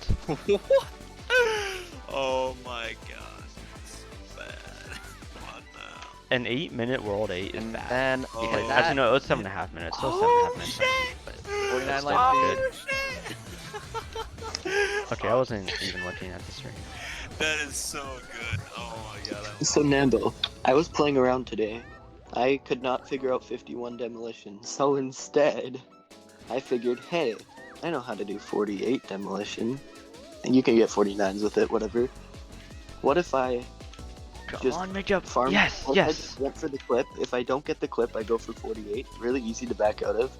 Oh my god. So bad. What now? An 8-minute World 8 is And bad. then Oh. because Wait, Actually, that no, it was 7.5 minutes. So 7.5 minutes. But 49 that's life not speed. good. Okay, I wasn't even looking at the stream. That is so good. Oh my god. I So Nambo, I was playing around today. I could not figure out 51 demolition, so instead, I figured, hey, I know how to do 48 demolition, and you can get 49s with it, whatever. What if I Come just on, make up. farm? Yes, what if I yes. just went for the clip. If I don't get the clip, I go for 48. Really easy to back out of.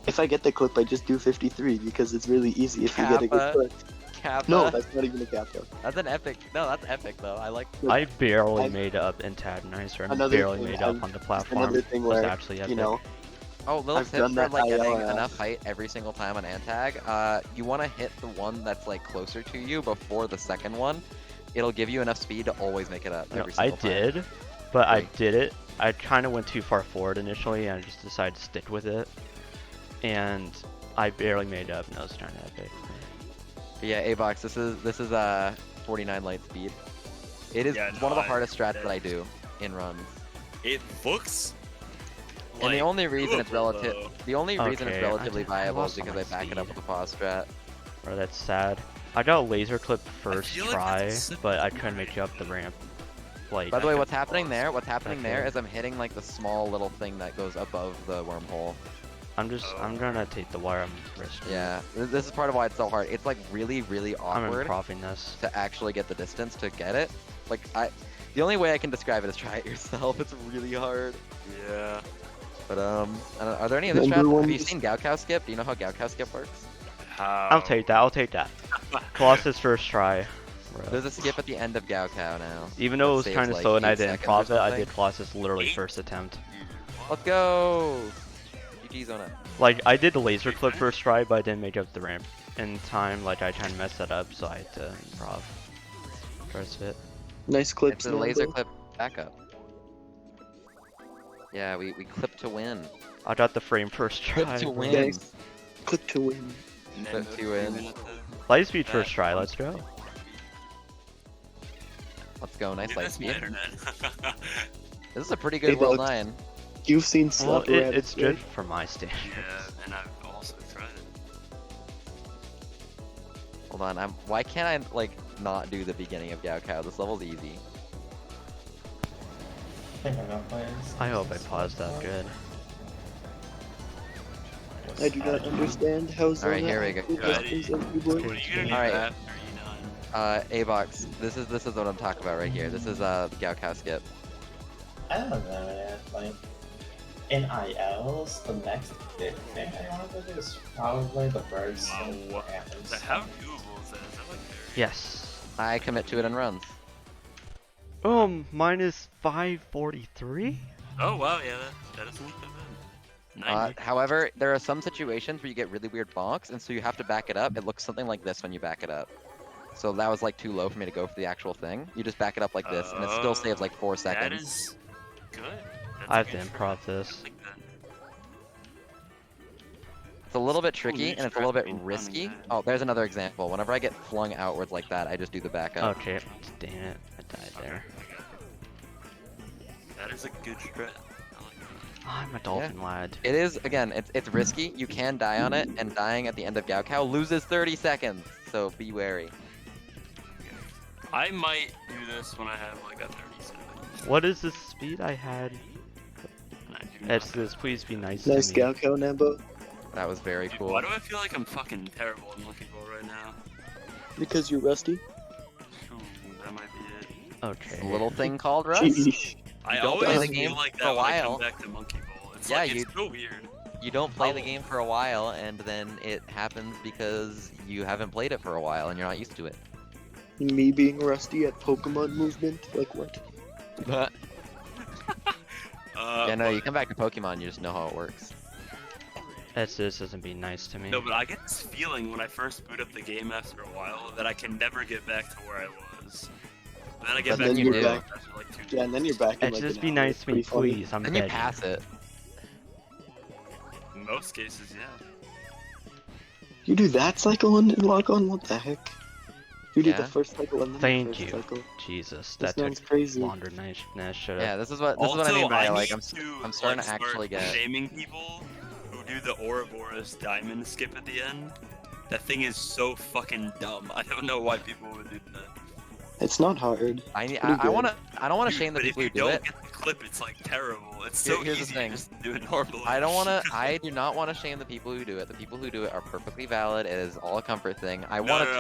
If I get the clip, I just do 53 because it's really easy if you get a good Kappa. clip. Kappa. No, that's not even a kappa. That's an epic. No, that's epic though. I like. I barely I- made up in Tadnicer and Another barely thing, made up I've- on the platform. Another thing was where, actually epic. you know, Oh, little I've tip done for that like getting ILS. enough height every single time on Antag. You want to hit the one that's like closer to you before the second one. It'll give you enough speed to always make it up No, every I single time. did, but I Right. did it. I kind of went too far forward initially, and I just decided to stick with it. And I barely made up, and I was trying to epic. But yeah, Avox, this is 49 light speed. It is Yeah, one of no, the hardest strats that I do in runs. It looks. And the only reason it's doable, relative, though. the only reason it's Okay, I relatively did- I viable is lost all because my I back it up speed. with a pause strat. Bro, that's sad. I got laser clip first feel like try, that's a simple but I couldn't make it up the ramp. Like, By the way, Back up what's happening pause. there? What's happening there Okay. is I'm hitting like the small little thing that goes above the wormhole. I'm gonna take the wire. I'm risking. Yeah, this is part of why it's so hard. It's like really, really I'm awkward improving this. to actually get the distance to get it. Like the only way I can describe it is try it yourself. It's really hard. Yeah. But I don't, are there any other Remember strats? when Have you you- seen Gaokao skip? Do you know how Gaokao skip works? How? I'll take that. I'll take that. Colossus first try. Bro. There's a skip at the end of Gaokao now. Even though it that was saves, kind of like, slow and I 8 didn't seconds or prov it, I something. did Colossus literally 8? first attempt. Let's go! GG's on it. Like, I did the laser clip first try, but I didn't make up the ramp in time. Like, I tried to mess that up, so I had to improv. First it. Nice clips. It's a laser Nambo. clip backup. Yeah, we clip to win. I got the frame first try. Clip to bro. win. Nice. Clip to win. Clip to win. Lightspeed first try, let's go. Let's go, nice light speed. Better, man. This is a pretty good Hey, World Alex. 9. You've seen Well, stuff around it's right? good for my standards. Yeah, and I've also tried it. Hold on, why can't I like not do the beginning of Gaokao? This level's easy. I hope I paused that good. I do not understand how Zona Alright, here we go. is a keyboard. What are you gonna do Alright. after you done? Avox, this is what I'm talking about right here. This is the Gaokao skip. I don't know, man. Like, in ILs, the next big thing I want to do is probably the birds and Wow. anthems. How doable is that? Is that like very... Yes. I commit to it in runs. Minus 543? Oh wow, yeah, that doesn't look that bad. 90. However, there are some situations where you get really weird bonks, and so you have to back it up. It looks something like this when you back it up. So that was like too low for me to go for the actual thing. You just back it up like this, and it still saves like 4 That seconds. is good. That's I have good to for- improv this. I like that. It's a little bit tricky Holy and it's a little bit crap, risky. running Oh, there's another example. Whenever I get flung outwards like that, I just do the backup. Okay, dang it, I died there. That is a good strat. I like that. I'm a dolphin lad. It is, again, it's risky. You can die on it, and dying at the end of Gaokao loses 30 seconds. So be wary. I might do this when I have like a 37. What is the speed I had? And I do not Exodus, please be nice Nice to me. Gaokao, Nambo. That was very Dude, cool. why do I feel like I'm fucking terrible in Monkey Ball right now? Because you're rusty. Ooh, that might be it. Okay. It's a little thing called rust. Jeez. I don't always play the feel game like for that a when I come while. back to Monkey Ball. It's Yeah, like, it's so weird. You don't play the game for a while, and then it happens because you haven't played it for a while and you're not used to it. Me being rusty at Pokemon movement? Like what? Yeah, no, you come back to Pokemon, you just know how it works. Exodus doesn't be nice to me. No, but I get this feeling when I first boot up the game after a while that I can never get back to where I was. But then I get But back then to you where do. I was after like 2 Yeah, and then you're back in like Exodus, an be hour. nice to me, Pretty funny. please. I'm Then you begging. pass it. In most cases, yeah. You do that cycle and log on? What the heck? You did Yeah. the first cycle and then Thank the first you. cycle. Jesus, This that took sounds crazy. longer than I should have. Yeah, this is what Also, I mean by like need I'm to, starting like, to actually start get. shaming people who do the Ouroboros diamond skip at the end. That thing is so fucking dumb. I don't know why people would do that. It's not hard. I pretty don't good. want to Dude, shame the but people who if you do don't it. get the clip, it's like terrible. It's so Here's the easy thing. to just do it normally. I do not want to shame the people who do it. The people who do it are perfectly valid. It is all a comfort thing. I want to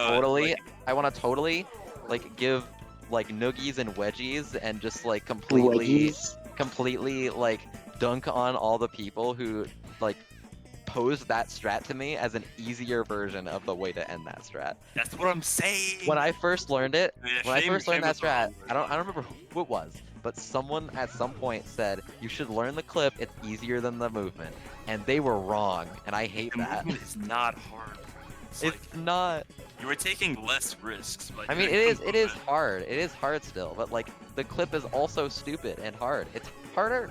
totally like give like noogies and wedgies and just like completely like dunk on all the people who like posed that strat to me as an easier version of the way to end that strat. That's what I'm saying. When I first learned it, Yeah, when I shame- first learned shame that is the strat, wrong word. I don't remember who it was, but someone at some point said you should learn the clip. It's easier than the movement, and they were wrong, and I hate The that. movement is not hard. It's like It's not. you were taking less risks. By I mean, doing it the is movement. hard. It is hard still, but like the clip is also stupid and hard. It's harder.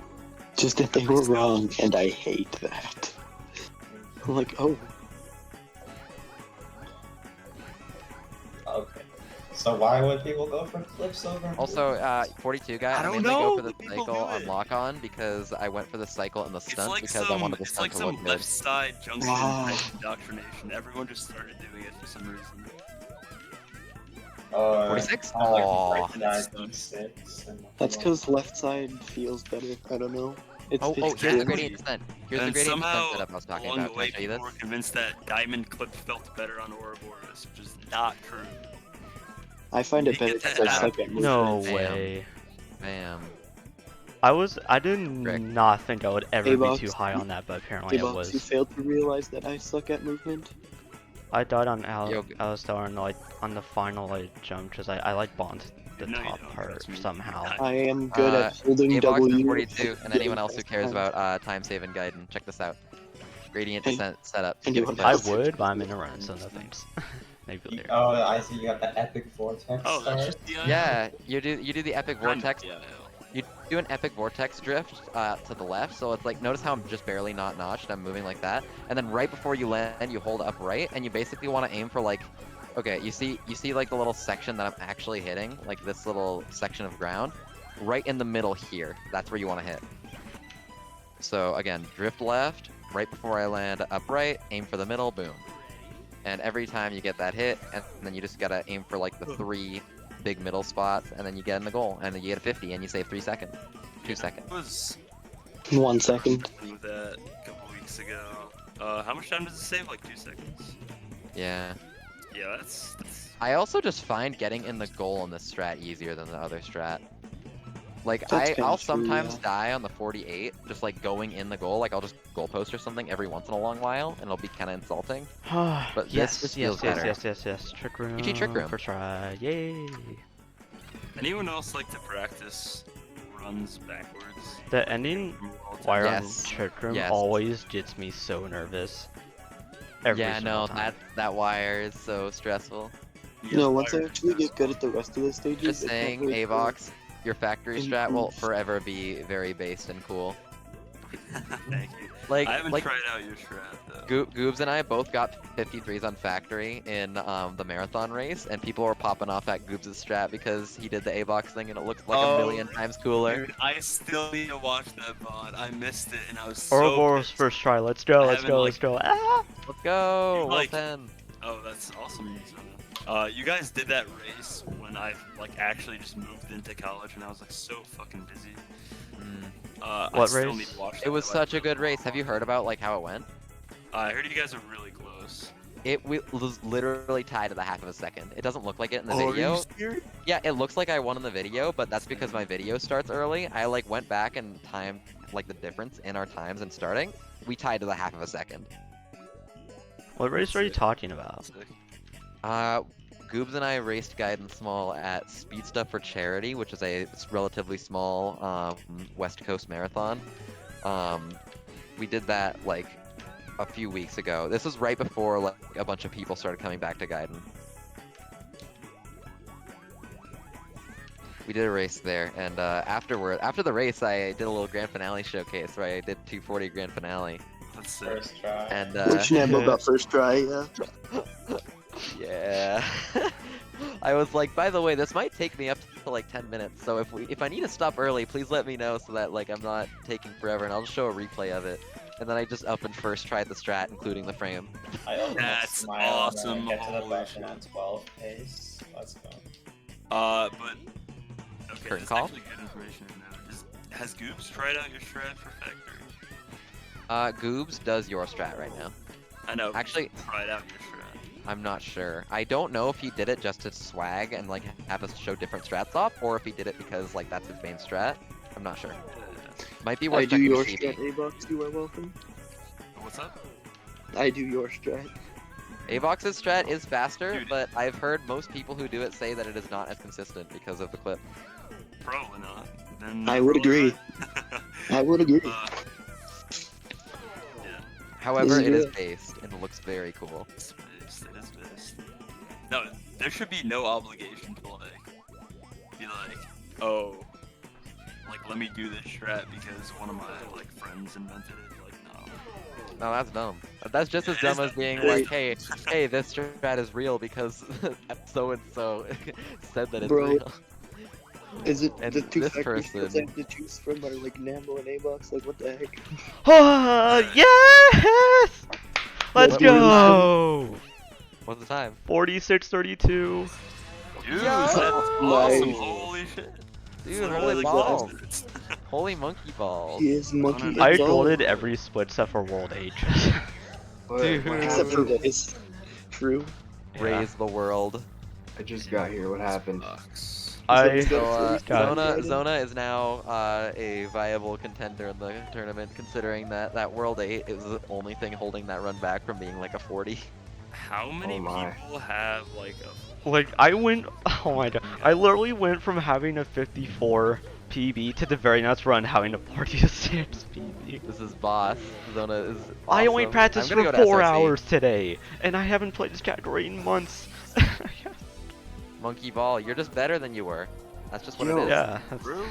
Just that they were wrong, and I hate that. I'm like, oh, Okay. So why would people go for clips over? Also, 42 guy. I I don't mainly know, go for the but people cycle do on it. lock on because I went for the cycle and the It's stunt like because I some, wanted the it's stunt like to some look left good. side junction Ah. type indoctrination. Everyone just started doing it for some reason. 46? I like Aw. D6 and that's because left side feels better. I don't know. It's, Oh, it's here's the good. gradient descent. Here's the And gradient somehow, descent setup I was talking along about. the Can I way, show you people this? were convinced that diamond clip felt better on Ouroboros, which is not true. I find it You better get because that I out. suck at movement. No Bam. way. Bam. I did Correct. not think I would ever Hey, be Box, too high on that, but apparently Hey, I Box, you was. failed to realize that I suck at movement? I died on Yo. Alistar on like on the final like jump because I like bombed the No, you top don't, part trust me. somehow. I am good at holding Avox W. and 42, and anyone else who fast cares times. about time saving Gaiden, check this out. Gradient Hey, descent setup. anyone I else? would, but I'm in a run, so no thanks. Maybe later. Oh, I see. You got the epic vortex. Oh, that's start. just the Yeah, you do the epic vortex. Yeah, You do an epic vortex drift to the left, so it's like, notice how I'm just barely not notched, I'm moving like that, and then right before you land, you hold up right, and you basically want to aim for like, okay, you see like the little section that I'm actually hitting, like this little section of ground, right in the middle here, that's where you want to hit. So again, drift left, right before I land, up right, aim for the middle, boom. And every time you get that hit, and then you just gotta aim for like the 3 big middle spots, and then you get in the goal, and then you get a 50, and you save 3 seconds. 2 seconds. I was 1 second. with that a couple weeks ago. How much time does it save? Like 2 seconds. Yeah. Yeah, that's I also just find getting in the goal in this strat easier than the other strat. Like, That's kinda I'll true, sometimes yeah. die on the 48, just like going in the goal, like I'll just goal post or something every once in a long while, and it'll be kind of insulting. But this yes, just yes, feels yes, better. yes. Trick room. GG Trick Room. First try. Yay. Anyone else like to practice runs backwards? The ending from World wire Tour? on Yes. Trick room Yes. always gets me so nervous. Every Yeah, single no, time. that wire is so stressful. Yeah, No, once I fire actually test. get good at the rest of the stages, Just it's not saying, really fun. Avox, your factory strat will forever be very based and cool. Thank you. Like, I haven't like tried out your strat though. Goobs and I both got 53s on factory in the marathon race, and people were popping off at Goobs' strat because he did the A-box thing and it looked like a million times cooler. Dude, I still need to watch that VOD. I missed it and I was Ouroboros so pissed. first try. Let's go. I Let's haven't, go. like- Let's go. Ah! Let's go! Like- Well 10. Oh, that's awesome. You guys did that race when I like actually just moved into college and I was like so fucking busy. I What still race? need to watch It that, was like, such a good race. Have you heard about like how it went? I heard you guys are really close. It was literally tied to the half of a second. It doesn't look like it in the Oh, video. are you serious? Yeah, it looks like I won in the video, but that's because my video starts early. I like went back and timed like the difference in our times and starting. We tied to the half of a second. What race are you talking about? Sick. Goobs and I raced Gaiden SMAL at Speed Stuff for Charity, which is a relatively small West Coast marathon. We did that like a few weeks ago. This was right before like a bunch of people started coming back to Gaiden. We did a race there, and after the race, I did a little grand finale showcase where I did 240 grand finale. That's sick. First try. And Which Nambo got first try, yeah. yeah. I was like, by the way, this might take me up to like 10 minutes, so if I need to stop early, please let me know so that like I'm not taking forever, and I'll just show a replay of it. And then I just up and first tried the strat, including the frame. I open up That's SMAL awesome, and I get to the holy button shit. at 12 pace. Let's go. But okay, Curtain that's call? actually good information to know. Has Goobs tried out your strat for factory? Goobs does your strat right now. I know. Actually- tried out your strat. I'm not sure. I don't know if he did it just to swag and like have us show different strats off, or if he did it because like that's his main strat. I'm not sure. Might be worth I do checking your the strat, CP. A-Box, you are welcome. What's up? I do your strat. A-Box's strat is faster, Dude. but I've heard most people who do it say that it is not as consistent because of the clip. Probably not. Then I would probably agree. not. I would agree. Yeah. However, Is it is it? based and it looks very cool. It's based. It is based. No, there should be no obligation to like be like, oh, like let me do this strat because one of my like friends invented it. Like no. No, that's dumb. That's just as It dumb is as being dumb. like, hey, this strat is real because so and so said that it's Bro. real. Is it and the two this factors person- I have to choose from are like Nambo and A-Box? Like what the heck? Yes! Let's What go! What's the time? 46:32. Dude, Yo! that's awesome. Nice. Holy shit. Dude, Literally holy like balls. 5 minutes. Holy monkey balls. He is monkey. I balls. golded every split except for World H. Dude. Except for this. True. Raise the world. I just got here. What happened? I So, God. Zona is now a viable contender in the tournament, considering that World 8 is the only thing holding that run back from being like a 40. How many Oh my. people have like a Like I went, oh my god, I literally went from having a 54 PB to the very next run having a 46 PB. This is boss. Zona is I only awesome. practiced I'm for gonna go to 4 SRC. hours today, and I haven't played this category in months. Monkey ball, you're just better than you were. That's just what Yo. it is. Yeah. bro?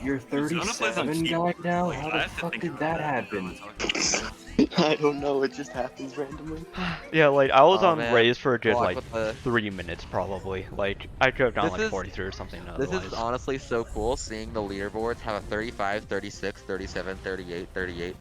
You're Zona plays on 37 keyboard. guy now? Like, How I the have to fuck think did about that that when happen? I'm talking. I don't know. It just happens randomly. Yeah, like I was Oh, on man. raise for a good Block like with the- 3 minutes probably. Like I could have done This like is- 43 or something This otherwise. is honestly so cool seeing the leaderboards have a 35, 36, 37, 38, 38,